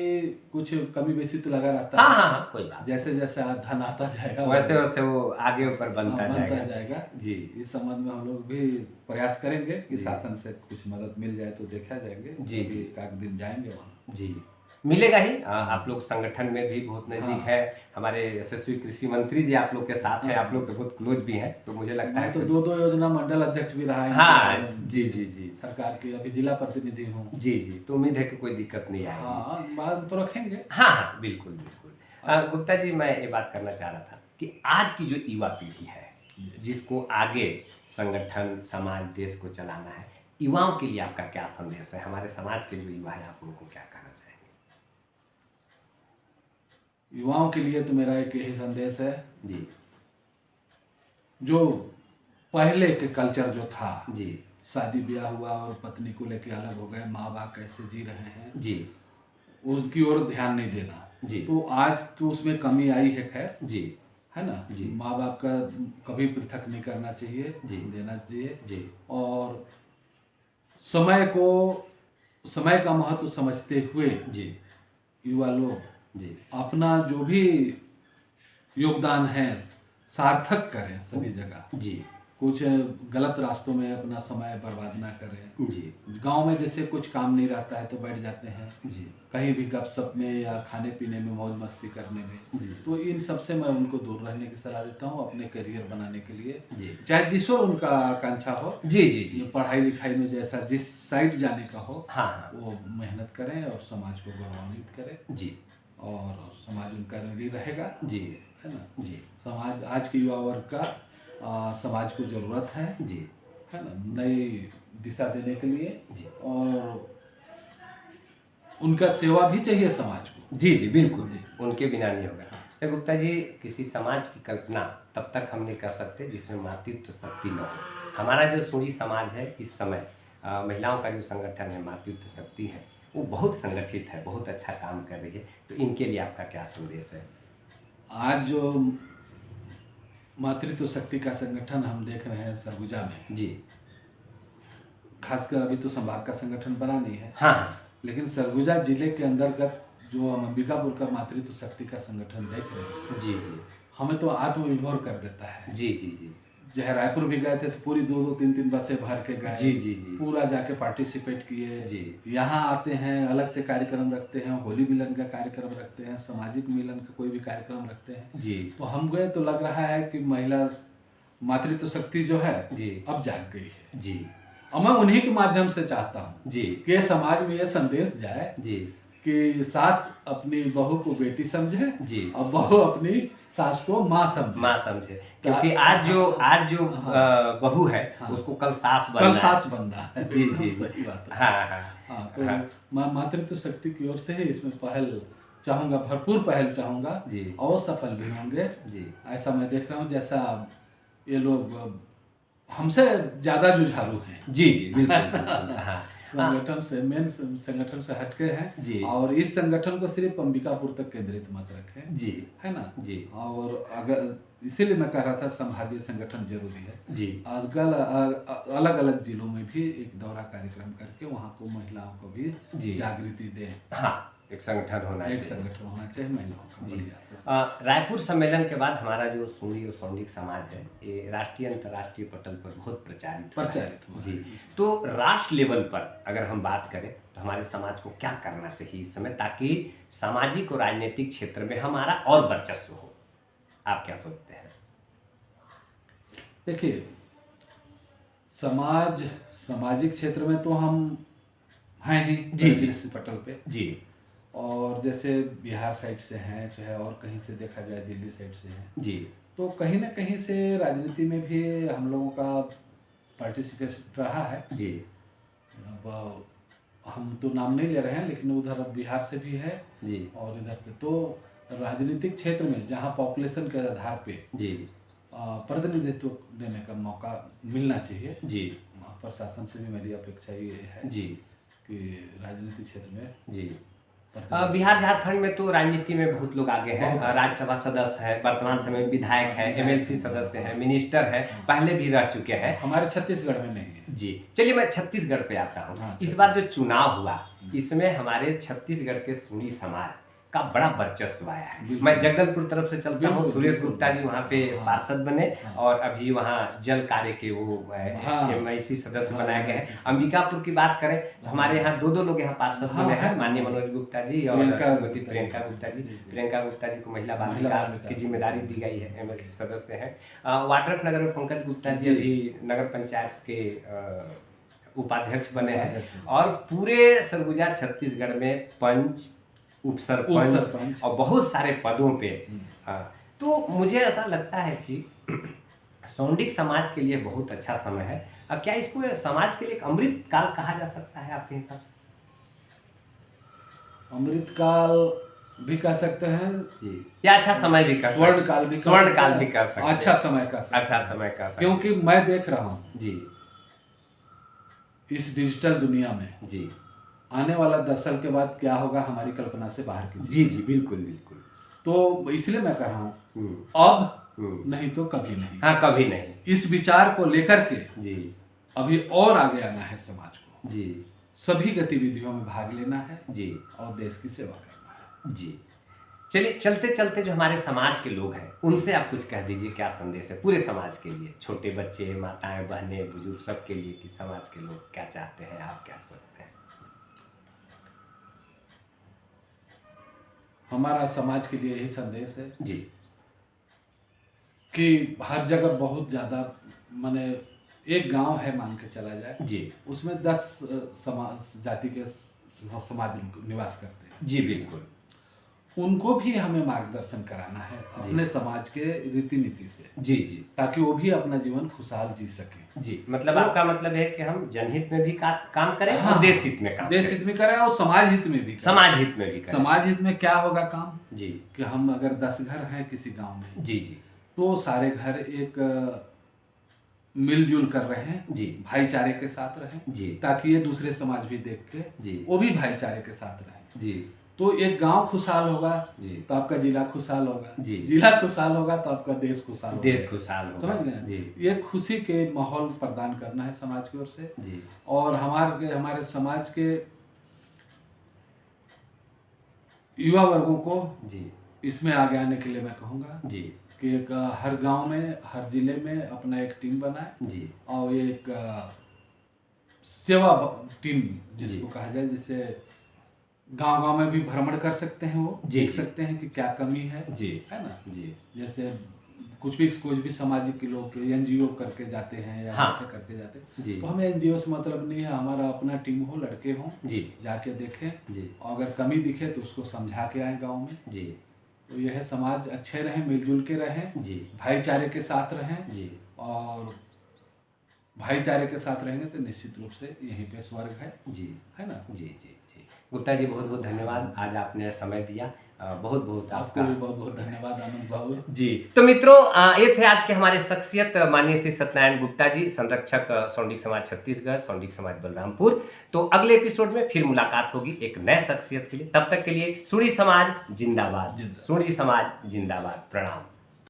Speaker 2: कुछ कमी बेसी तो लगा रहता
Speaker 1: है, हाँ, कोई बात,
Speaker 2: जैसे जैसे धन आता जाएगा
Speaker 1: वैसे वैसे वो आगे ऊपर बनता
Speaker 2: जाएगा जी। इस संबंध में हम लोग भी प्रयास करेंगे कि शासन से कुछ मदद मिल जाए तो देखा जाएंगे जी। एक आध दिन जाएंगे वहाँ जी,
Speaker 1: मिलेगा ही। आप लोग संगठन में भी बहुत नजदीक है, हमारे यशस्वी कृषि मंत्री जी आप लोग के साथ है, आप लोग तो बहुत क्लोज भी हैं, तो मुझे लगता है
Speaker 2: तो 2 योजना मंडल अध्यक्ष भी रहा है।
Speaker 1: हाँ जी जी जी,
Speaker 2: सरकार के अभी जिला प्रतिनिधि हूँ
Speaker 1: जी जी, तो उम्मीद है कि कोई दिक्कत नहीं आएगी।
Speaker 2: हाँ, बात तो रखेंगे।
Speaker 1: हाँ हाँ, बिल्कुल बिल्कुल। गुप्ता जी, मैं ये बात करना चाह रहा था कि आज की जो युवा पीढ़ी है जिसको आगे संगठन, समाज, देश को चलाना है, युवाओं के लिए आपका क्या संदेश है? हमारे समाज के जो युवा है, आप उनको क्या कहना चाहेंगे?
Speaker 2: युवाओं के लिए तो मेरा एक यही संदेश है जी, जो पहले के कल्चर जो था जी, शादी ब्याह हुआ और पत्नी को लेके अलग हो गए, माँ बाप कैसे जी रहे हैं जी, उसकी ओर ध्यान नहीं देना जी। तो आज तो उसमें कमी आई है, खैर जी, है ना जी। माँ बाप का कभी पृथक नहीं करना चाहिए जी, देना चाहिए जी। और समय का महत्व समझते हुए जी युवा लोग जी अपना जो भी योगदान है सार्थक करें सभी जगह जी। कुछ गलत रास्तों में अपना समय बर्बाद ना करें।
Speaker 1: जी
Speaker 2: गांव में जैसे कुछ काम नहीं रहता है तो बैठ जाते हैं
Speaker 1: जी
Speaker 2: कहीं भी गपशप में या खाने पीने में, मौज मस्ती करने में।
Speaker 1: जी
Speaker 2: तो इन सब से मैं उनको दूर रहने की सलाह देता हूँ अपने करियर बनाने के लिए,
Speaker 1: जी
Speaker 2: चाहे जिस ओर उनका आकांक्षा हो,
Speaker 1: जी जी जी
Speaker 2: पढ़ाई लिखाई में जैसा जिस साइड जाने का हो,
Speaker 1: हाँ हाँ
Speaker 2: वो मेहनत करें और समाज को गौरवान्वित करें
Speaker 1: जी
Speaker 2: और समाज उनका ऋणी रहेगा,
Speaker 1: जी
Speaker 2: है ना।
Speaker 1: जी
Speaker 2: समाज आज के युवा वर्ग का समाज को ज़रूरत है
Speaker 1: जी
Speaker 2: ना, नई दिशा देने के लिए,
Speaker 1: जी
Speaker 2: और उनका सेवा भी चाहिए समाज को।
Speaker 1: जी जी बिल्कुल जी, उनके बिना नहीं होगा। तो गुप्ता जी, किसी समाज की कल्पना तब तक हम नहीं कर सकते जिसमें मातृत्व शक्ति न हो। हमारा जो सूरी समाज है इस समय महिलाओं का जो संगठन है मातृत्व शक्ति है, वो बहुत संगठित है, बहुत अच्छा काम कर रही है। तो इनके लिए आपका क्या संदेश है?
Speaker 2: आज जो मातृत्व शक्ति का संगठन हम देख रहे हैं सरगुजा में,
Speaker 1: जी
Speaker 2: खासकर अभी तो संभाग का संगठन बना नहीं है,
Speaker 1: हाँ
Speaker 2: लेकिन सरगुजा जिले के अंतर्गत जो हम अंबिकापुर का मातृत्व शक्ति का संगठन देख रहे हैं,
Speaker 1: जी जी
Speaker 2: हमें तो आत्मविभोर कर देता है।
Speaker 1: जी जी जी
Speaker 2: चाहे रायपुर भी गए थे तो पूरी 2-2 3-3 बसें भर के गए,
Speaker 1: जी जी जी
Speaker 2: पूरा जाके पार्टिसिपेट किए।
Speaker 1: जी
Speaker 2: यहाँ आते हैं, अलग से कार्यक्रम रखते हैं, होली मिलन का कार्यक्रम रखते हैं, सामाजिक मिलन का कोई भी कार्यक्रम रखते हैं।
Speaker 1: जी
Speaker 2: तो हम गए तो लग रहा है कि महिला मातृत्व शक्ति जो है
Speaker 1: जी
Speaker 2: अब जाग गई है।
Speaker 1: जी
Speaker 2: और मैं उन्हीं के माध्यम से चाहता हूँ
Speaker 1: जी
Speaker 2: कि समाज में ये संदेश जाए
Speaker 1: जी
Speaker 2: कि सास अपनी बहू को बेटी समझे
Speaker 1: जी
Speaker 2: और बहू अपनी सास को माँ समझे।
Speaker 1: माँ समझे, क्योंकि आज जो बहू है उसको कल सास
Speaker 2: बनना है।
Speaker 1: जी जी
Speaker 2: सही बात है।
Speaker 1: हाँ हाँ
Speaker 2: हाँ, तो मैं मातृत्व शक्ति की ओर से ही इसमें पहल चाहूँगा, भरपूर पहल चाहूँगा
Speaker 1: जी
Speaker 2: और सफल भी होंगे।
Speaker 1: जी
Speaker 2: ऐसा मैं देख रहा हूँ, जैसा ये लोग हमसे ज़्यादा जुझारू हैं।
Speaker 1: जी जी बिल्कुल बिल्कुल हाँ
Speaker 2: संगठन से, मेन संगठन से हटके हैं
Speaker 1: जी
Speaker 2: और इस संगठन को सिर्फ अंबिकापुर तक केंद्रित मत रखें,
Speaker 1: जी
Speaker 2: है ना
Speaker 1: जी
Speaker 2: और अगर इसीलिए मैं कह रहा था संभागीय संगठन जरूरी है।
Speaker 1: जी
Speaker 2: अलग अलग जिलों में भी एक दौरा कार्यक्रम करके वहाँ को महिलाओं को भी
Speaker 1: जी
Speaker 2: जागृति दें।
Speaker 1: हाँ, एक संगठन होना
Speaker 2: एक
Speaker 1: चाहिए।
Speaker 2: संगठन होना चाहिए महिलाओं का।
Speaker 1: जी
Speaker 2: बढ़िया से।
Speaker 1: रायपुर सम्मेलन के बाद हमारा जो सूरी और सौंडिक समाज है ये राष्ट्रीय अंतर्राष्ट्रीय पटल पर बहुत प्रचारित हुआ है। जी, तो राष्ट्र लेवल पर अगर हम बात करें तो हमारे समाज को क्या करना चाहिए इस समय, ताकि सामाजिक और राजनीतिक क्षेत्र में हमारा और वर्चस्व हो? आप क्या सोचते हैं?
Speaker 2: देखिए, सामाजिक क्षेत्र में तो हम हैं ही
Speaker 1: जी जी
Speaker 2: इस पटल पे
Speaker 1: जी,
Speaker 2: और जैसे बिहार साइड से हैं, चाहे और कहीं से देखा जाए दिल्ली साइड से हैं,
Speaker 1: जी
Speaker 2: तो कहीं ना कहीं से राजनीति में भी हम लोगों का पार्टिसिपेशन रहा है।
Speaker 1: जी
Speaker 2: अब हम तो नाम नहीं ले रहे हैं, लेकिन उधर बिहार से भी है
Speaker 1: जी
Speaker 2: और इधर से। तो राजनीतिक क्षेत्र में जहाँ पॉपुलेशन के आधार पे
Speaker 1: जी
Speaker 2: प्रतिनिधित्व देने का मौका मिलना चाहिए।
Speaker 1: जी,
Speaker 2: प्रशासन से भी मेरी अपेक्षा ये है
Speaker 1: जी
Speaker 2: कि राजनीतिक क्षेत्र में
Speaker 1: जी बिहार झारखंड में तो राजनीति में बहुत लोग आगे हैं। राज्यसभा सदस्य है, वर्तमान समय में विधायक है, एमएलसी सदस्य है, मिनिस्टर है, पहले भी रह चुके हैं।
Speaker 2: हमारे छत्तीसगढ़ में नहीं है।
Speaker 1: जी, चलिए मैं छत्तीसगढ़ पे आता हूँ। इस बार जो चुनाव हुआ इसमें हमारे छत्तीसगढ़ के सूरी समाज का बड़ा वर्चस्व आया है। मैं जगदलपुर तरफ से चलता हूँ, सुरेश गुप्ता जी वहाँ पे पार्षद बने और अभी वहाँ जल कार्य के वो एमआईसी सदस्य बनाए गए हैं। अंबिकापुर की बात करें तो हमारे यहाँ दो लोग यहाँ पार्षद बने हैं, माननीय मनोज गुप्ता जी और श्रीमती प्रियंका गुप्ता जी। प्रियंका गुप्ता जी को महिला बाल विकास की जिम्मेदारी दी गई है, एमएलसी सदस्य हैं। वाड्रफ नगर में पंकज गुप्ता जी अभी नगर पंचायत के उपाध्यक्ष बने हैं और पूरे सरगुजा छत्तीसगढ़ में पंच, उप सरपंच और बहुत सारे पदों पे। तो मुझे ऐसा लगता है कि सौंडिक समाज के लिए बहुत अच्छा समय है। क्या इसको समाज के लिए एक अमृत काल कहा जा सकता है आपके हिसाब से?
Speaker 2: अमृत काल भी कह सकते हैं
Speaker 1: जी, या अच्छा समय भी कह सकते हैं, स्वर्ण काल भी कह सकते हैं,
Speaker 2: अच्छा समय का सकते हैं।
Speaker 1: अच्छा समय का सकते,
Speaker 2: क्योंकि मैं देख रहा हूँ
Speaker 1: जी
Speaker 2: इस डिजिटल दुनिया में
Speaker 1: जी
Speaker 2: आने वाला 10 साल के बाद क्या होगा हमारी कल्पना से बाहर की।
Speaker 1: जी जी बिल्कुल बिल्कुल।
Speaker 2: तो इसलिए मैं कह रहा हूँ अब नहीं तो कभी नहीं।
Speaker 1: हाँ, कभी नहीं।
Speaker 2: इस विचार को लेकर के
Speaker 1: जी
Speaker 2: अभी और आगे आना है समाज को।
Speaker 1: जी,
Speaker 2: सभी गतिविधियों में भाग लेना है
Speaker 1: जी
Speaker 2: और देश की सेवा करना है।
Speaker 1: जी। चलिए चलते चलते जो हमारे समाज के लोग हैं उनसे आप कुछ कह दीजिए, क्या संदेश है पूरे समाज के लिए, छोटे बच्चे, माताएं, बहनें, बुजुर्ग, सबके लिए कि समाज के लोग क्या चाहते हैं, आप क्या सोचते हैं?
Speaker 2: हमारा समाज के लिए यही संदेश है
Speaker 1: जी
Speaker 2: कि हर जगह बहुत ज़्यादा माने एक गांव है मान के चला जाए
Speaker 1: जी,
Speaker 2: उसमें 10 समाज जाति के समाज निवास करते हैं।
Speaker 1: जी बिल्कुल,
Speaker 2: उनको भी हमें मार्गदर्शन कराना है अपने समाज के रीति नीति से,
Speaker 1: जी जी,
Speaker 2: ताकि वो भी अपना जीवन खुशहाल जी सके।
Speaker 1: जी मतलब तो, आपका मतलब है कि हम जनहित में भी काम करें,
Speaker 2: हाँ,
Speaker 1: और देश हित में काम
Speaker 2: देश हित में करें और समाज हित में भी करें।
Speaker 1: समाज हित में भी करें।
Speaker 2: समाज हित में क्या होगा काम
Speaker 1: जी
Speaker 2: कि हम अगर 10 घर हैं किसी गांव में,
Speaker 1: जी जी,
Speaker 2: तो सारे घर एक मिलजुल कर रहे हैं,
Speaker 1: जी
Speaker 2: भाईचारे के साथ रहें,
Speaker 1: जी,
Speaker 2: ताकि ये दूसरे समाज भी देख के
Speaker 1: जी
Speaker 2: वो भी भाईचारे के साथ रहें।
Speaker 1: जी,
Speaker 2: तो एक गांव खुशहाल होगा
Speaker 1: जी,
Speaker 2: तो आपका जिला खुशहाल होगा,
Speaker 1: जी,
Speaker 2: जिला खुशहाल होगा तो आपका देश खुशहाल होगा,
Speaker 1: देश खुशहाल होगा।
Speaker 2: समझ गए?
Speaker 1: जी
Speaker 2: ये खुशी के माहौल प्रदान करना है समाज की ओर से।
Speaker 1: जी,
Speaker 2: और हमारे समाज के युवा वर्गों को
Speaker 1: जी
Speaker 2: इसमें आगे आने के लिए मैं कहूँगा
Speaker 1: जी,
Speaker 2: कि एक हर गांव में, हर जिले में अपना एक टीम बनाए
Speaker 1: जी,
Speaker 2: और ये एक सेवा टीम जिसको
Speaker 1: जी।
Speaker 2: कहा जाए, जिसे गांव-गांव में भी भ्रमण कर सकते हैं, वो
Speaker 1: जी,
Speaker 2: देख
Speaker 1: जी।
Speaker 2: सकते हैं कि क्या कमी है
Speaker 1: जी,
Speaker 2: ना?
Speaker 1: जी,
Speaker 2: जैसे कुछ भी सामाजिक लोग एनजीओ करके जाते हैं या
Speaker 1: हाँ।
Speaker 2: ऐसे करके जाते हैं,
Speaker 1: जी,
Speaker 2: तो हमें एनजीओ से मतलब नहीं है, हमारा अपना टीम हो, लड़के हों,
Speaker 1: जी,
Speaker 2: जाके देखें
Speaker 1: जी,
Speaker 2: और अगर कमी दिखे तो उसको समझा के आए गाँव में।
Speaker 1: जी,
Speaker 2: तो यह समाज अच्छे रहें, मिलजुल के रहें,
Speaker 1: जी,
Speaker 2: भाईचारे के साथ रहें,
Speaker 1: जी,
Speaker 2: और भाईचारे के साथ रहेंगे तो निश्चित रूप से यहीं पे स्वर्ग
Speaker 1: जी,
Speaker 2: है ना?
Speaker 1: जी, जी, जी। गुप्ता जी बहुत बहुत धन्यवाद, आज आपने समय दिया, बहुत बहुत
Speaker 2: आपको
Speaker 1: आपका
Speaker 2: भी बहुत बहुत धन्यवाद आनंद बाबू
Speaker 1: जी। तो मित्रों, ये थे आज के हमारे शख्सियत माननीय श्री सत्यनारायण गुप्ता जी, संरक्षक सौंडिक समाज छत्तीसगढ़, सौंडिक समाज बलरामपुर। तो अगले एपिसोड में फिर मुलाकात होगी एक नए शख्सियत के लिए। तब तक के लिए सुड़ी समाज जिंदाबाद, सुड़ी समाज जिंदाबाद। प्रणाम।